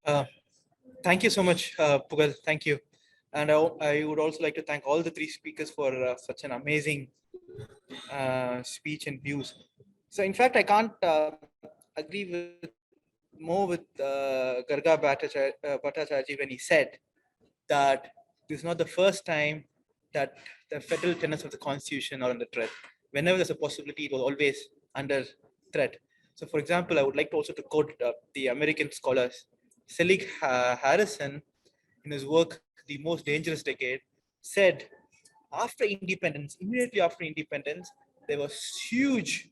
Uh, Thank you so much, Pugal. Thank you. And I would also like to thank all the three speakers for such an amazing speech and views. So, in fact, I can't agree more with Garga Bhattacharjee when he said that this is not the first time that the federal tenets of the Constitution are under threat. Whenever there's a possibility, it was always under threat. So, for example, I would like to also to quote the American scholars Selig Harrison in his work "The Most Dangerous Decade" said after independence, immediately after independence, there was huge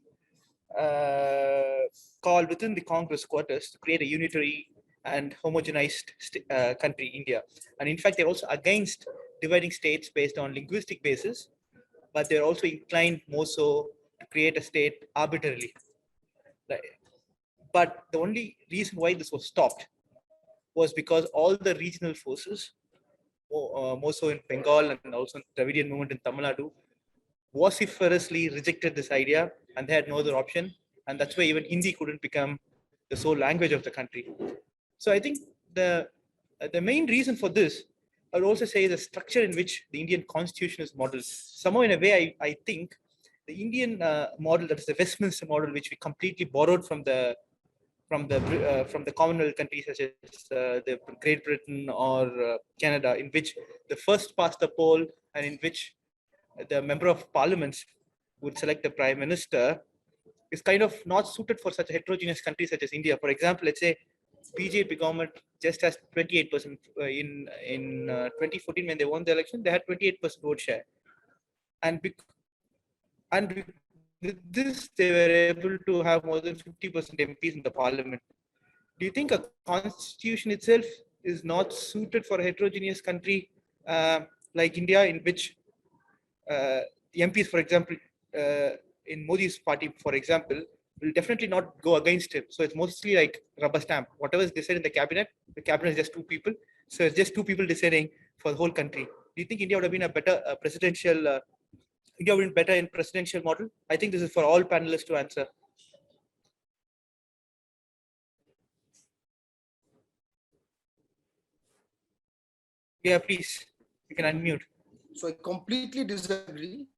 uh, call within the Congress quarters to create a unitary and homogenized country, India. And in fact, they're also against dividing states based on linguistic basis, but they're also inclined more so to create a state arbitrarily. Right? But the only reason why this was stopped was because all the regional forces, more so in Bengal and also in Dravidian movement in Tamil Nadu, vociferously rejected this idea and they had no other option. And that's why even Hindi couldn't become the sole language of the country. So I think the main reason for this, I would also say the structure in which the Indian constitution is modeled. Somehow, in a way, I think the Indian model, that is the Westminster model, which we completely borrowed from the Commonwealth countries such as the Great Britain or Canada, in which the first past the poll and in which the member of parliaments would select the prime minister, is kind of not suited for such a heterogeneous country such as India. For example, let's say BJP government just has 28% in 2014 when they won the election, they had 28% vote share, and and with this they were able to have more than 50% MPs in the parliament. Do you think a constitution itself is not suited for a heterogeneous country like India, in which the MPs, for example, in Modi's party, for example, will definitely not go against him. So it's mostly like rubber stamp. Whatever is decided in the cabinet is just two people. So it's just two people deciding for the whole country. Do you think India would have been a better presidential? India would have been better in presidential model? I think this is for all panelists to answer. Yeah, please. You can unmute. So I completely disagree.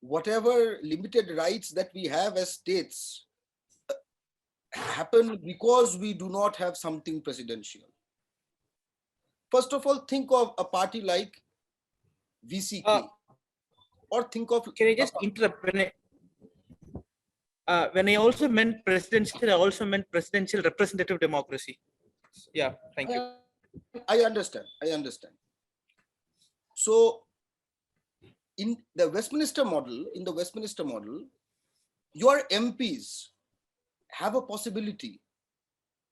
Whatever limited rights that we have as states happen because we do not have something presidential. First of all, think of a party like VCK, or think of. Can I just interrupt? When I also meant presidential, I also meant presidential representative democracy. Yeah, thank you. I understand. So, in the Westminster model, your MPs have a possibility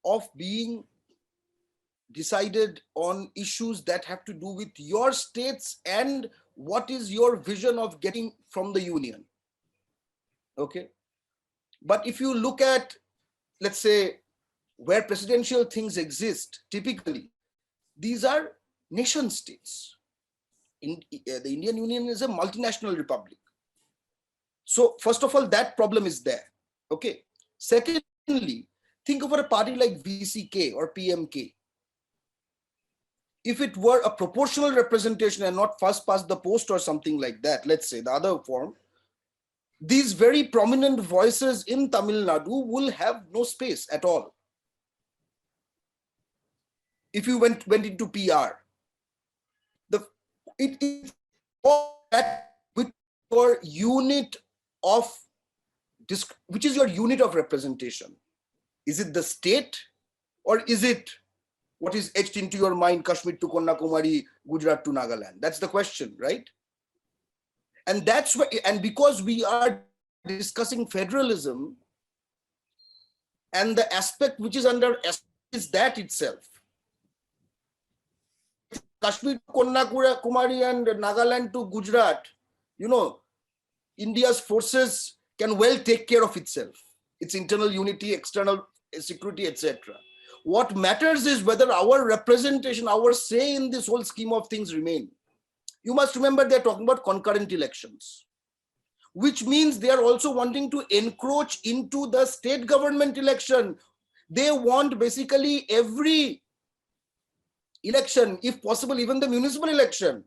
of being decided on issues that have to do with your states and what is your vision of getting from the union. Okay. But if you look at, let's say, where presidential things exist, typically, these are nation states. The Indian Union is a multinational republic. So first of all, that problem is there. Okay. Secondly, think of a party like VCK or PMK. If it were a proportional representation and not first past the post or something like that, let's say the other form, these very prominent voices in Tamil Nadu will have no space at all. If you went into PR, it all that with your unit of which is your unit of representation. Is it the state, or is it what is etched into your mind, Kashmir to Kanyakumari, Gujarat to Nagaland? That's the question, right? And that's why, and because we are discussing federalism, and the aspect which is under is that itself. Kashmir to Kanyakumari and Nagaland to Gujarat, India's forces can well take care of itself, its internal unity, external security, etc. What matters is whether our representation, our say in this whole scheme of things remain. You must remember they're talking about concurrent elections, which means they are also wanting to encroach into the state government election. They want basically every election, if possible, even the municipal election,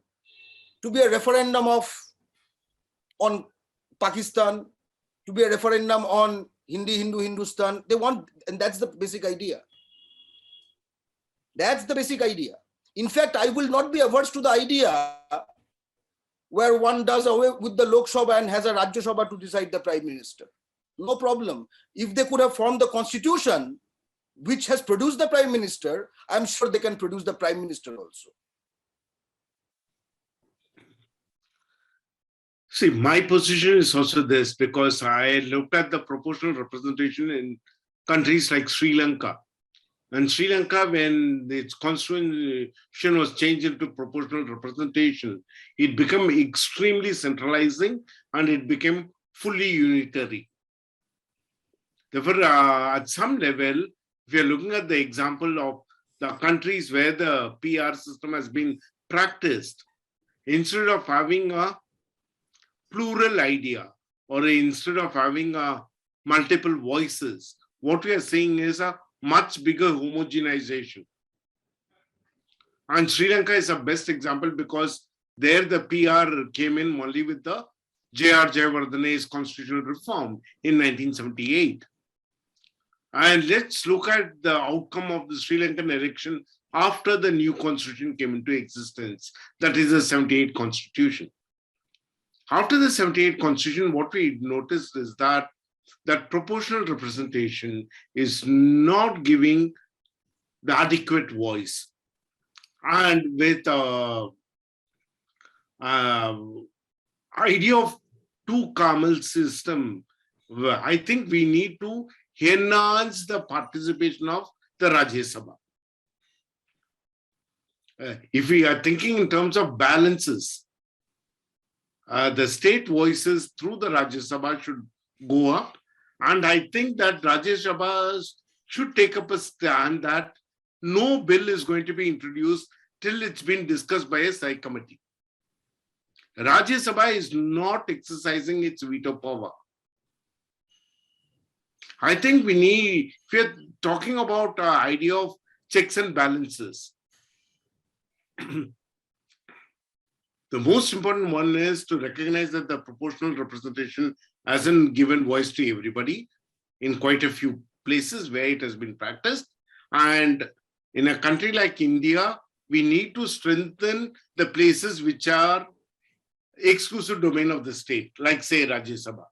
to be a referendum on Pakistan, to be a referendum on Hindi, Hindu, Hindustan. They want, and that's the basic idea. That's the basic idea. In fact, I will not be averse to the idea where one does away with the Lok Sabha and has a Rajya Sabha to decide the Prime Minister. No problem. If they could have formed the constitution which has produced the Prime Minister, I'm sure they can produce the Prime Minister also. See, my position is also this, because I looked at the proportional representation in countries like Sri Lanka. And Sri Lanka, when its constitution was changed into proportional representation, it became extremely centralizing and it became fully unitary. Therefore, at some level, if you're looking at the example of the countries where the PR system has been practiced, instead of having a plural idea, or instead of having multiple voices, what we are seeing is a much bigger homogenization. And Sri Lanka is a best example, because there the PR came in only with the J.R. Jayawardene's constitutional reform in 1978. And let's look at the outcome of the Sri Lankan election after the new constitution came into existence, that is the 78 constitution. After the 78 constitution, what we noticed is that proportional representation is not giving the adequate voice. And with idea of two Kamal system, I think we need to enhance the participation of the Rajya Sabha. If we are thinking in terms of balances, the state voices through the Rajya Sabha should go up. And I think that Rajya Sabha should take up a stand that no bill is going to be introduced till it's been discussed by a Sai committee. Rajya Sabha is not exercising its veto power. I think we need, if we're talking about the idea of checks and balances, the most important one is to recognize that the proportional representation hasn't given voice to everybody in quite a few places where it has been practiced. And in a country like India, we need to strengthen the places which are exclusive domain of the state, like say Rajya Sabha.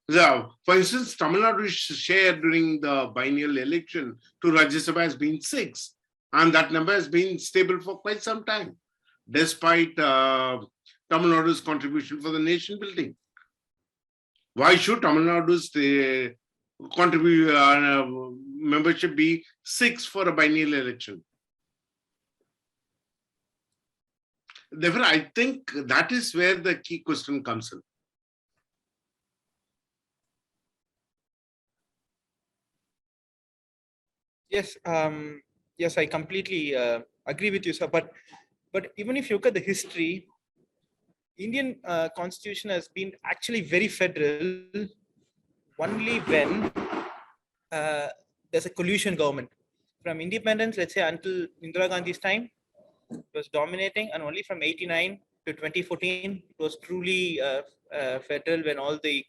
So, for instance, Tamil Nadu's share during the biennial election to Rajya Sabha has been 6, and that number has been stable for quite some time, despite Tamil Nadu's contribution for the nation building. Why should Tamil Nadu's membership be 6 for a biennial election? Therefore, I think that is where the key question comes in. Yes, yes, I completely agree with you, sir. But even if you look at the history, Indian constitution has been actually very federal only when there's a coalition government. From independence, let's say until Indira Gandhi's time, it was dominating, and only from 89 to 2014, it was truly federal when all the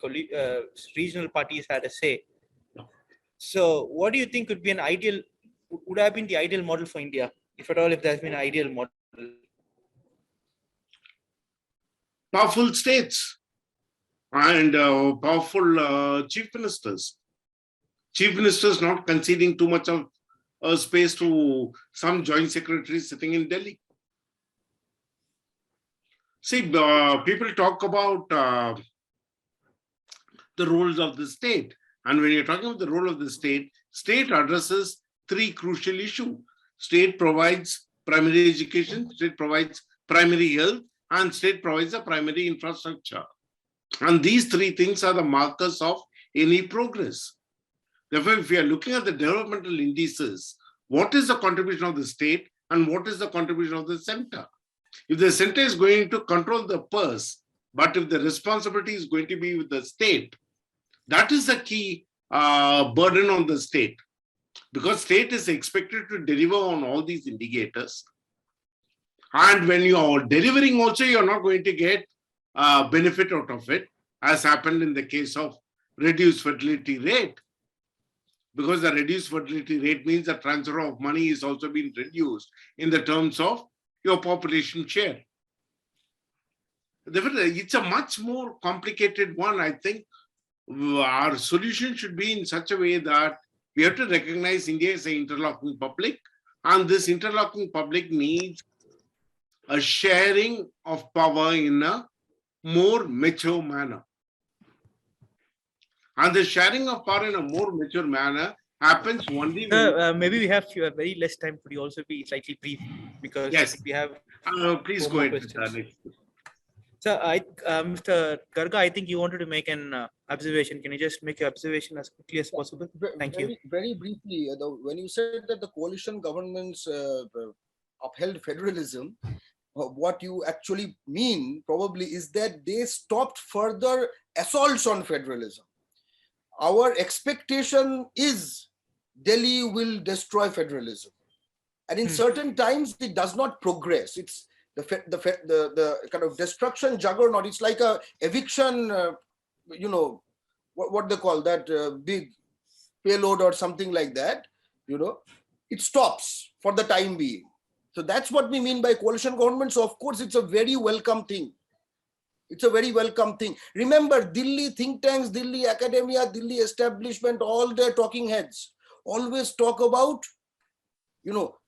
regional parties had a say. So what do you think would be an ideal, would have been the ideal model for India, if at all, if there's been an ideal model? Powerful states and powerful chief ministers. Chief ministers not conceding too much of space to some joint secretaries sitting in Delhi. See, people talk about the roles of the state. And when you're talking about the role of the state addresses 3 crucial issues. State provides primary education, state provides primary health, and state provides a primary infrastructure. And these 3 things are the markers of any progress. Therefore, if we are looking at the developmental indices, what is the contribution of the state and what is the contribution of the center? If the center is going to control the purse, but if the responsibility is going to be with the state, that is the key burden on the state, because state is expected to deliver on all these indicators. And when you are delivering also, you're not going to get benefit out of it, as happened in the case of reduced fertility rate. Because the reduced fertility rate means the transfer of money is also being reduced in the terms of your population share. Therefore, it's a much more complicated one. I think our solution should be in such a way that we have to recognize India as an interlocking public, and this interlocking public needs a sharing of power in a more mature manner. And the sharing of power in a more mature manner happens only when... Maybe we have very less time. Could you also be slightly brief? Because I Yes. think we have please 4 go more ahead with questions. the next. So, Mr. Garga, I think you wanted to make an observation. Can you just make your observation as quickly as possible? Thank you. Very briefly, when you said that the coalition governments upheld federalism, what you actually mean probably is that they stopped further assaults on federalism. Our expectation is Delhi will destroy federalism, and in certain times it does not progress. It's the kind of destruction juggernaut. It's like a eviction, what they call that big payload or something like that. It stops for the time being. So that's what we mean by coalition government. So of course, it's a very welcome thing. It's a very welcome thing. Remember, Delhi think tanks, Delhi academia, Delhi establishment, all their talking heads always talk about,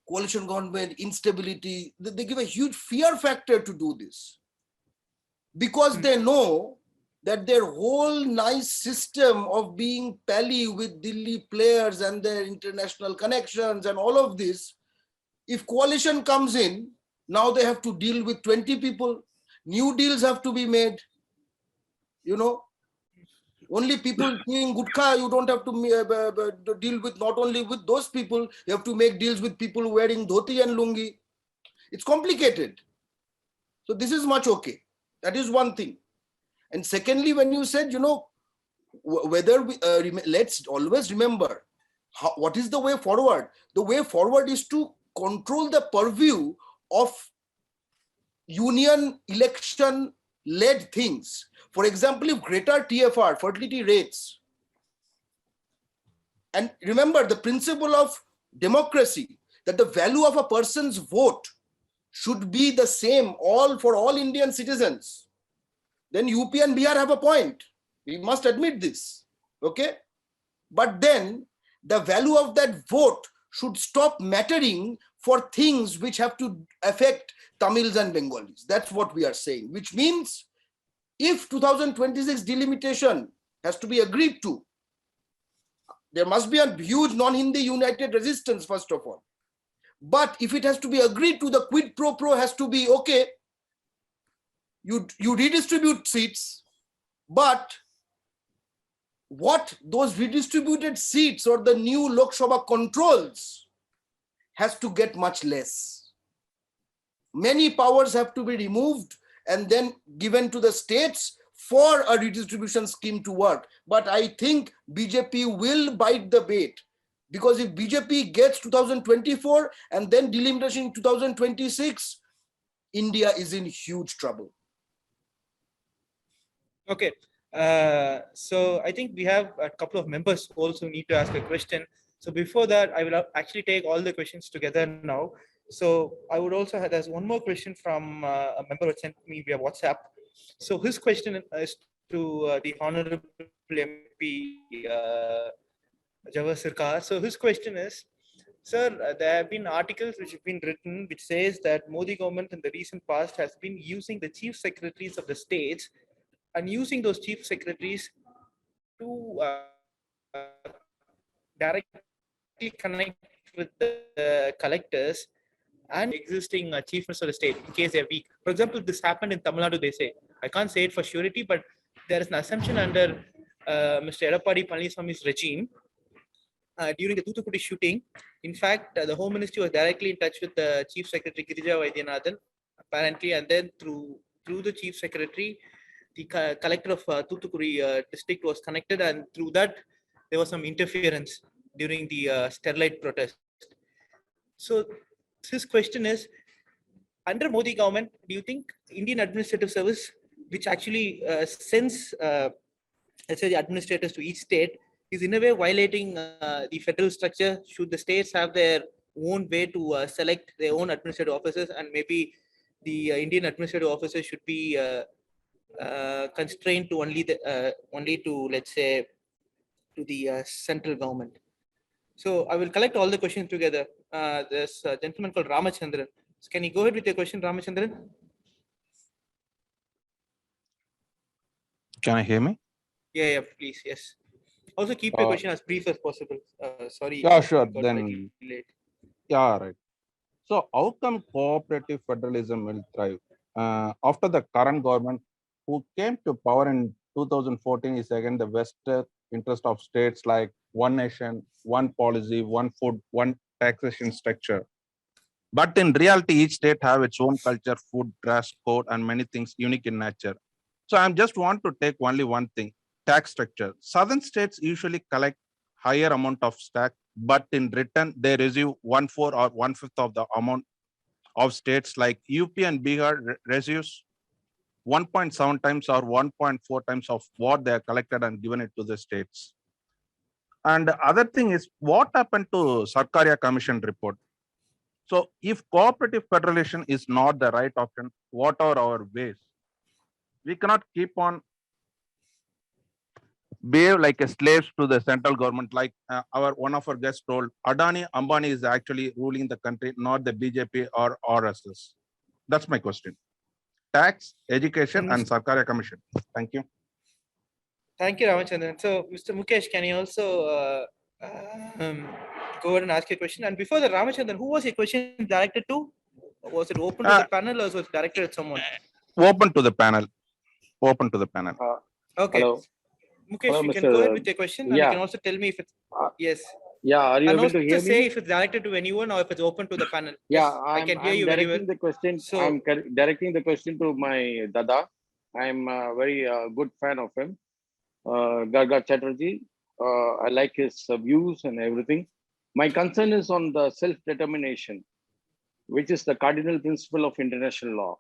coalition government, instability. They give a huge fear factor to do this, because they know that their whole nice system of being pally with Delhi players and their international connections and all of this, if coalition comes in, now they have to deal with 20 people. New deals have to be made. Only people doing gutkha, you don't have to deal with not only with those people, you have to make deals with people wearing dhoti and lungi. It's complicated. So this is much okay. That is one thing. And secondly, when you said, whether we, let's always remember, what is the way forward? The way forward is to control the purview of union election led things. For example, if greater TFR, fertility rates, and remember the principle of democracy, that the value of a person's vote should be the same for all Indian citizens, then UP and Bihar have a point. We must admit this, okay? But then the value of that vote should stop mattering for things which have to affect Tamils and Bengalis. That's what we are saying, which means if 2026 delimitation has to be agreed to, there must be a huge non-Hindi united resistance, first of all. But if it has to be agreed to, the quid pro quo has to be, okay, you redistribute seats, but what those redistributed seats or the new Lok Sabha controls has to get much less. Many powers have to be removed and then given to the states for a redistribution scheme to work. But I think BJP will bite the bait, because if BJP gets 2024 and then delimitation in 2026, India is in huge trouble. Okay. So I think we have a couple of members who also need to ask a question. So before that, I will actually take all the questions together now. So I would also have, there's one more question from a member who sent me via WhatsApp. So his question is to the Honorable MP Jawahar Sircar. So his question is, sir, there have been articles which have been written which says that Modi government in the recent past has been using the chief secretaries of the states and using those chief secretaries to directly connect with the collectors and existing chief minister of the state in case they're weak. For example, this happened in Tamil Nadu, they say. I can't say it for surety, but there is an assumption under Mr. Edappadi Palaniswamy's regime during the Thoothukudi shooting. In fact, the Home Ministry was directly in touch with the Chief Secretary Girija Vaidyanathan, apparently, and then through the Chief Secretary, the collector of Thoothukudi district was connected, and through that, there was some interference during the Sterlite protest. So this question is, under Modi government, do you think Indian Administrative Service, which actually sends, let's say, the administrators to each state, is in a way violating the federal structure? Should the states have their own way to select their own administrative officers, and maybe the Indian administrative officers should be constrained to only to, let's say, to the central government? So I will collect all the questions together. There's a gentleman called Ramachandran. So can you go ahead with your question, Ramachandran? Can I hear me? Yeah, please, yes. Also keep your question as brief as possible. Sorry. Yeah, sure. got Then, slightly late. yeah, right. So, how come cooperative federalism will thrive? After the current government, who came to power in 2014, is again the vested interest of states like one nation, one policy, one food, one taxation structure. But in reality, each state have its own culture, food, dress code, and many things unique in nature. So I just want to take only one thing: tax structure. Southern states usually collect higher amount of tax, but in return they receive 1/4 or 1/5 of the amount of states like UP and Bihar receives 1.7 times or 1.4 times of what they are collected and given it to the states. And the other thing is, what happened to Sarkaria Commission report? So if cooperative federation is not the right option, what are our ways? We cannot keep on behave like a slaves to the central government, like our one of our guests told. Adani Ambani is actually ruling the country, not the BJP or RSS. That's my question. Tax, education, and Sarkaria Commission. Thank you. Thank you, Ramachandran. So, Mr. Mukesh, can you also go ahead and ask your question? And before that, Ramachandran, who was your question directed to? Was it open to the panel, or was it directed at someone? Open to the panel. Open to the panel. Okay. Hello. Mukesh, Hello, you can Mr. go ahead with your question, and you can also tell me if it's yes. Yeah, are you And able to also hear say me? if it's directed to anyone or if it's open to the panel. Yeah, Yes, I can hear I'm you very well. directing the question. So- I'm directing the question to my Dada. I'm a very good fan of him, Garga Chatterjee. I like his views and everything. My concern is on the self-determination, which is the cardinal principle of international law.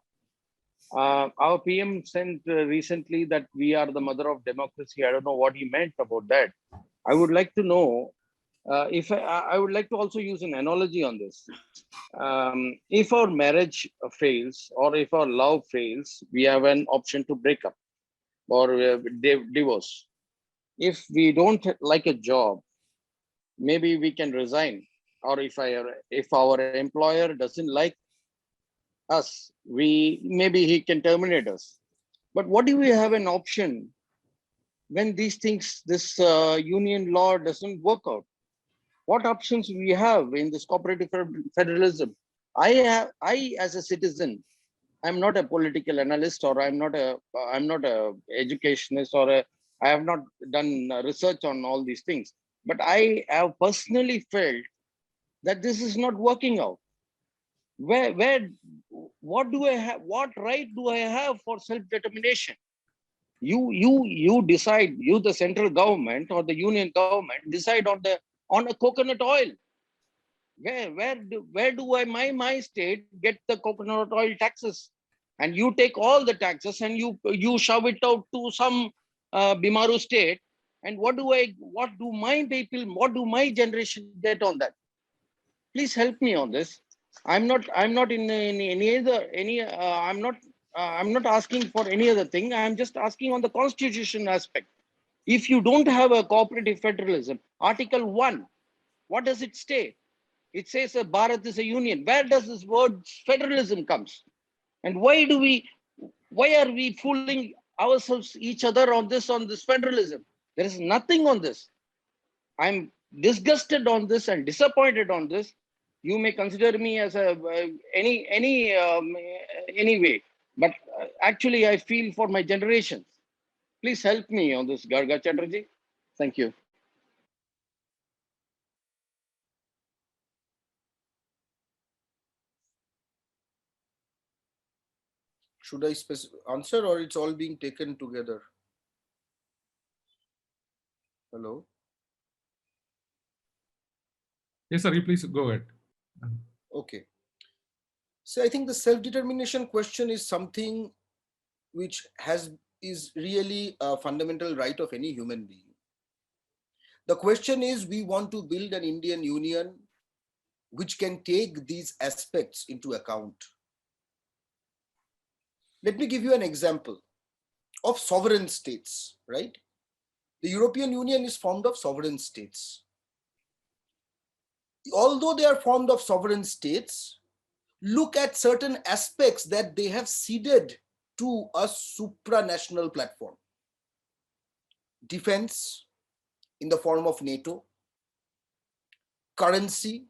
Our PM sent recently that we are the mother of democracy. I don't know what he meant about that. I would like to know if I would like to also use an analogy on this. If our marriage fails or if our love fails, we have an option to break up or divorce. If we don't like a job, maybe we can resign. Or if our employer doesn't like us, maybe he can terminate us. But what do we have an option when these things, this union law doesn't work out? What options we have in this cooperative federalism? I as a citizen, I'm not a political analyst, or I'm not a educationist, or I have not done research on all these things. But I have personally felt that this is not working out. What do I have? What right do I have for self-determination? You decide. You, the central government or the union government, decide on a coconut oil. Where do my state get the coconut oil taxes? And you take all the taxes and you shove it out to some Bimaru state. And what do my people, what do my generation get on that? Please help me on this. I'm not in any other I'm not asking for any other thing. I'm just asking on the constitution aspect. If you don't have a cooperative federalism, Article 1, what does it say? It says Bharat is a union. Where does this word federalism comes? And why are we fooling ourselves, each other on this federalism? There is nothing on this. I'm disgusted on this and disappointed on this. You may consider me as any way, but actually I feel for my generations. Please help me on this, Garga Chatterjee. Thank you. Should I answer, or it's all being taken together? Hello? Yes, sir. You please go ahead. Okay. So I think the self-determination question is something which is really a fundamental right of any human being. The question is, we want to build an Indian Union which can take these aspects into account. Let me give you an example of sovereign states, right? The European Union is formed of sovereign states. Although they are formed of sovereign states, look at certain aspects that they have ceded to a supranational platform. Defense in the form of NATO, currency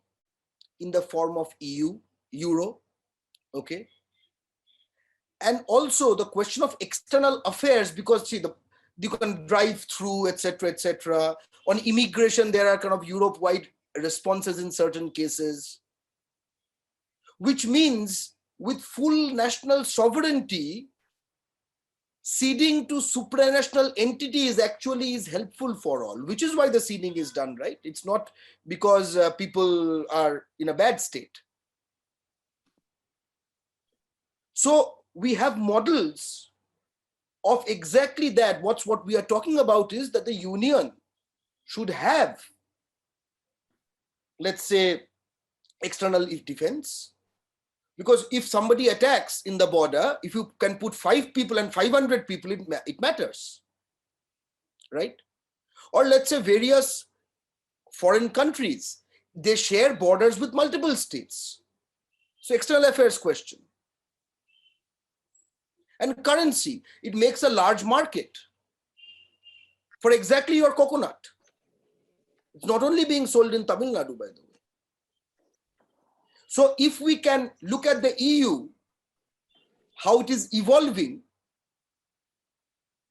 in the form of euro, okay? And also the question of external affairs, because see, you can drive through, etc., etc. On immigration, there are kind of Europe-wide responses in certain cases, which means with full national sovereignty, ceding to supranational entities actually is helpful for all, which is why the ceding is done, right? It's not because people are in a bad state. So we have models of exactly that. What we are talking about is that the union should have, let's say, external defense. Because if somebody attacks in the border, if you can put 5 people and 500 people, it matters, right? Or let's say various foreign countries, they share borders with multiple states. So external affairs question. And currency, it makes a large market for exactly your coconut. It's not only being sold in Tamil Nadu, by the way. So if we can look at the EU, how it is evolving,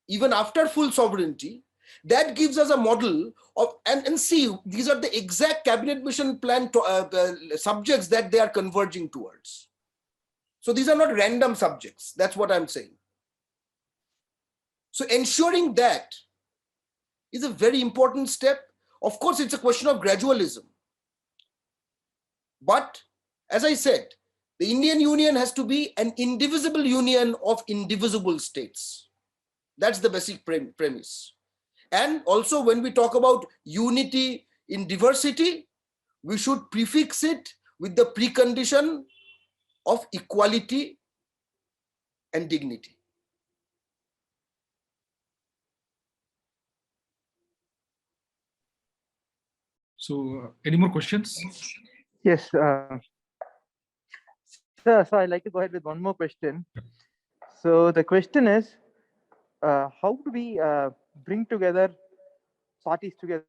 even after full sovereignty, that gives us a model of, and see, these are the exact cabinet mission plan subjects that they are converging towards. So these are not random subjects. That's what I'm saying. So ensuring that is a very important step. Of course, it's a question of gradualism. But as I said, the Indian Union has to be an indivisible union of indivisible states. That's the basic premise. And also when we talk about unity in diversity, we should prefix it with the precondition of equality and dignity. So, any more questions? Yes. Sir, so I'd like to go ahead with one more question. So the question is, how do we bring together parties together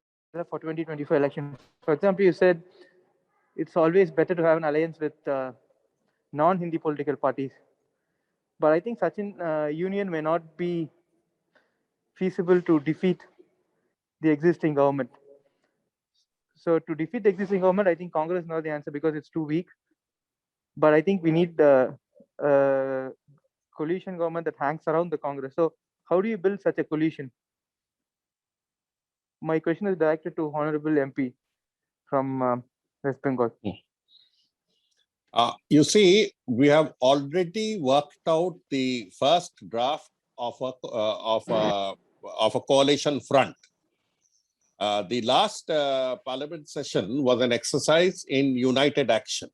for 2024 election? For example, you said it's always better to have an alliance with non-Hindi political parties. But I think such a union may not be feasible to defeat the existing government. So to defeat the existing government, I think Congress is not the answer because it's too weak. But I think we need the coalition government that hangs around the Congress. So how do you build such a coalition? My question is directed to Honorable MP from West Bengal. You see, we have already worked out the first draft of a coalition front. The last parliament session was an exercise in united action.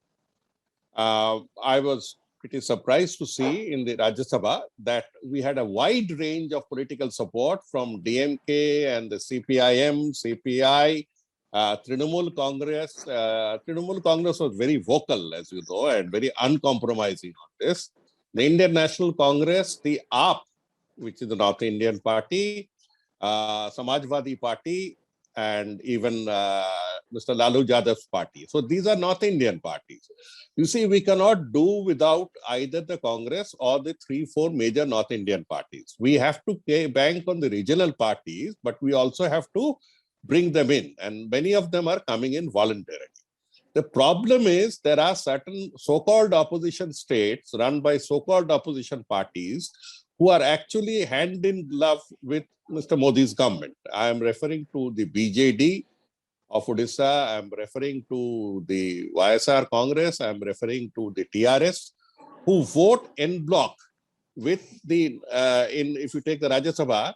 I was pretty surprised to see in the Rajya Sabha that we had a wide range of political support from DMK and the CPIM, CPI, Trinamool Congress. Trinamool Congress was very vocal, as you know, and very uncompromising on this. The Indian National Congress, the AAP, which is the North Indian party, Samajwadi Party, and even Mr. Lalu Yadav's party. So these are North Indian parties. You see, we cannot do without either the Congress or the 3-4 major North Indian parties. We have to bank on the regional parties, but we also have to bring them in. And many of them are coming in voluntarily. The problem is there are certain so-called opposition states run by so-called opposition parties who are actually hand in glove with Mr. Modi's government. I am referring to the BJD of Odisha, I'm referring to the YSR Congress, I'm referring to the TRS, who vote en bloc with the, if you take the Rajya Sabha,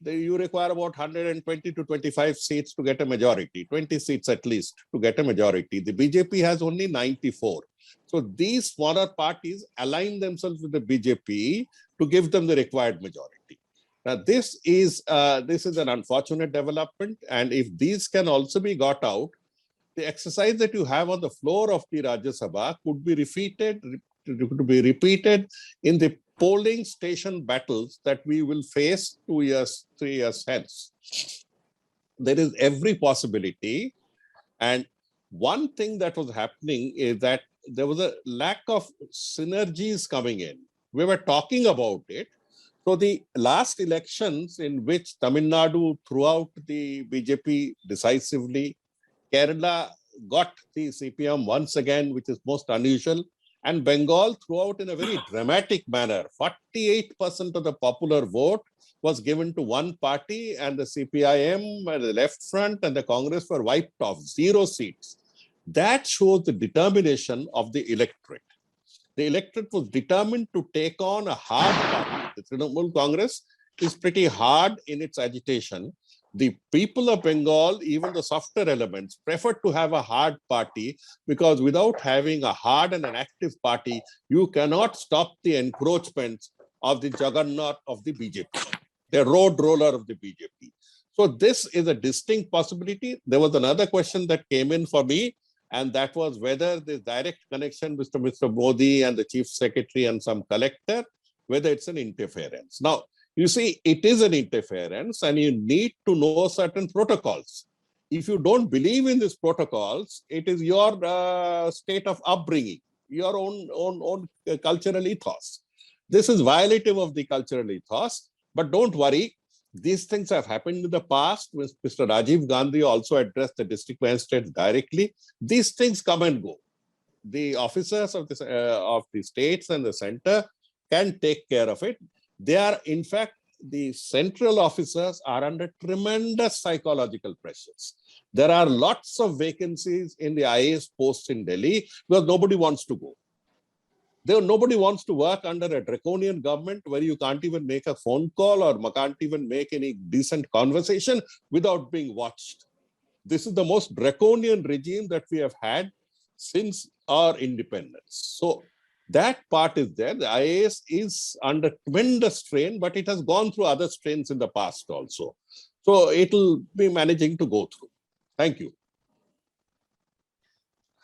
you require about 120 to 25 seats to get a majority, 20 seats at least to get a majority. The BJP has only 94. So these smaller parties align themselves with the BJP to give them the required majority. Now, this is an unfortunate development. And if these can also be got out, the exercise that you have on the floor of the Rajya Sabha could be repeated in the polling station battles that we will face 2 years, 3 years hence. There is every possibility. And one thing that was happening is that there was a lack of synergies coming in. We were talking about it. So the last elections in which Tamil Nadu threw out the BJP decisively, Kerala got the CPM once again, which is most unusual, and Bengal threw out in a very dramatic manner. 48% of the popular vote was given to one party, and the CPIM, the Left Front, and the Congress were wiped off, 0 seats. That shows the determination of the electorate. The electorate was determined to take on a hard party. The Trinamool Congress is pretty hard in its agitation. The people of Bengal, even the softer elements, prefer to have a hard party, because without having a hard and an active party, you cannot stop the encroachments of the juggernaut of the BJP, the road roller of the BJP. So this is a distinct possibility. There was another question that came in for me, and that was whether the direct connection with Mr. Modi and the chief secretary and some collector, whether it's an interference. Now, you see, it is an interference, and you need to know certain protocols. If you don't believe in these protocols, it is your state of upbringing, your own cultural ethos. This is violative of the cultural ethos, but don't worry. These things have happened in the past. Mr. Rajiv Gandhi also addressed the district magistrates directly. These things come and go. The officers of the states and the center can take care of it. They are, in fact, the central officers are under tremendous psychological pressures. There are lots of vacancies in the IAS posts in Delhi because nobody wants to go. Nobody wants to work under a draconian government where you can't even make a phone call or can't even make any decent conversation without being watched. This is the most draconian regime that we have had since our independence. So that part is there. The IAS is under tremendous strain, but it has gone through other strains in the past also. So it will be managing to go through. Thank you.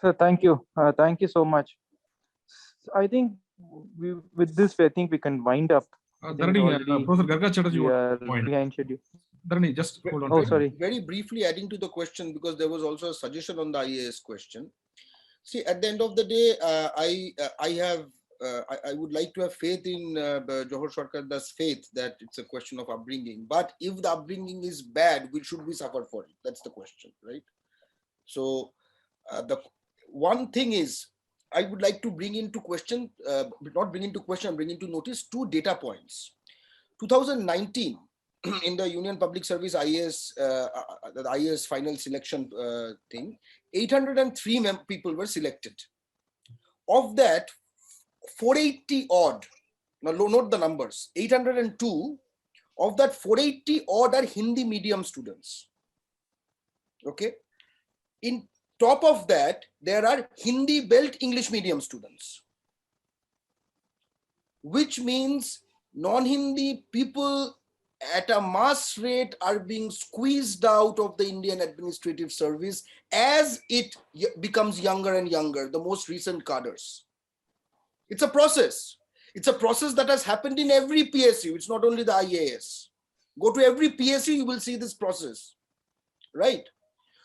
Sir, thank you. Thank you so much. I think with this, I think we can wind up. Dharani, Professor Garga Chatterjee, We are point. behind schedule. Dharani, just hold on. Oh, sorry. Very briefly adding to the question, because there was also a suggestion on the IAS question. See, at the end of the day, I would like to have faith in Johor Sarkar's faith that it's a question of upbringing. But if the upbringing is bad, should we suffer for it? That's the question, right? So the one thing is, I would like to bring into question, not bring into question, bring into notice 2 data points. 2019, in the Union Public Service IAS, the IAS final selection thing, 803 people were selected. Of that, 480 odd, now note the numbers, 802, of that 480 odd are Hindi medium students. Okay. In top of that, there are Hindi belt English medium students, which means non-Hindi people at a mass rate are being squeezed out of the Indian administrative service as it becomes younger and younger, the most recent cadres. It's a process. It's a process that has happened in every PSU. It's not only the IAS. Go to every PSU, you will see this process, right?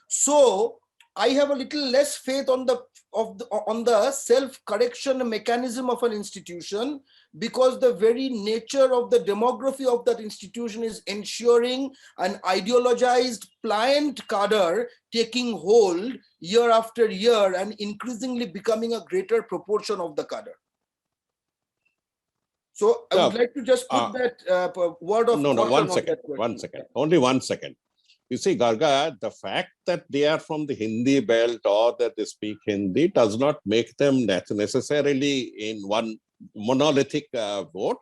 So I have a little less faith on the self-correction mechanism of an institution, because the very nature of the demography of that institution is ensuring an ideologized pliant cadre taking hold year after year and increasingly becoming a greater proportion of the cadre. So I would like to just put that word of no, caution one on second, that question. 1 second, only 1 second. You see, Garga, the fact that they are from the Hindi belt or that they speak Hindi does not make them necessarily in one monolithic vote.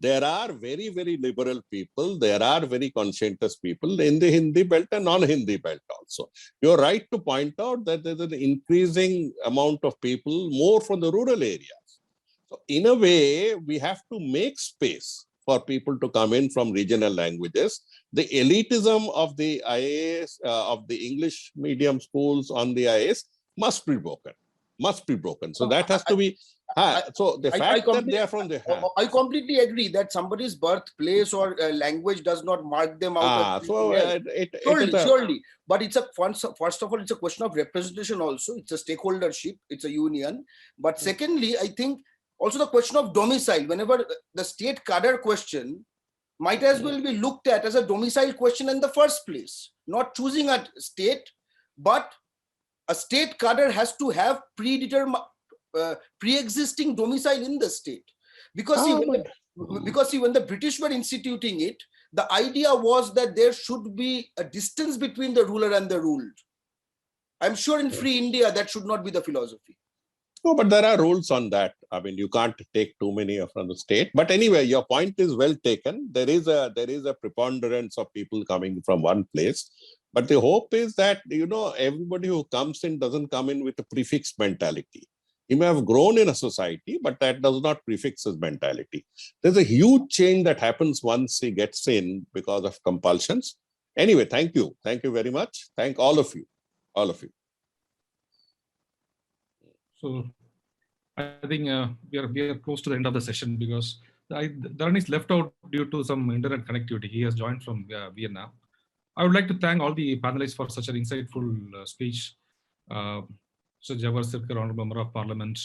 There are very, very liberal people. There are very conscientious people in the Hindi belt and non-Hindi belt also. You're right to point out that there's an increasing amount of people more from the rural areas. So in a way, we have to make space for people to come in from regional languages. The elitism of the IAS, of the English medium schools on the IAS must be broken. Must be broken. So that has to be. So the fact that they are from the. I completely agree that somebody's birthplace or language does not mark them out. Surely. But it's first of all, it's a question of representation also. It's a stakeholdership. It's a union. But secondly, I think also the question of domicile. Whenever the state cadre question might as well be looked at as a domicile question in the first place. Not choosing a state, but a state cadre has to have pre-existing domicile in the state, because when the British were instituting it, the idea was that there should be a distance between the ruler and the ruled. I'm sure in free India that should not be the philosophy. No, but there are rules on that. I mean, you can't take too many from the state. But anyway, your point is well taken. There is a preponderance of people coming from one place. But the hope is that, everybody who comes in doesn't come in with a prefix mentality. He may have grown in a society, but that does not prefix his mentality. There's a huge change that happens once he gets in because of compulsions. Anyway, thank you. Thank you very much. Thank all of you. All of you. So I think we are close to the end of the session because Dharan is left out due to some internet connectivity. He has joined from Vienna. I would like to thank all the panelists for such an insightful speech. So Jawahar Sircar, Honorable Member of Parliament,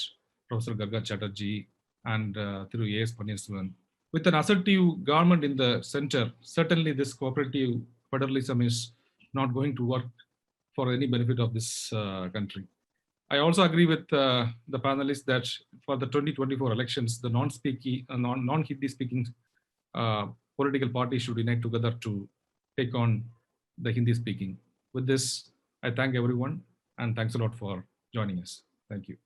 Professor Garga Chatterjee, and Thiru A.S. Pannirselvan. With an assertive government in the center, certainly this cooperative federalism is not going to work for any benefit of this country. I also agree with the panelists that for the 2024 elections, the non-Hindi speaking political parties should unite together to take on the Hindi speaking. With this, I thank everyone and thanks a lot for joining us. Thank you.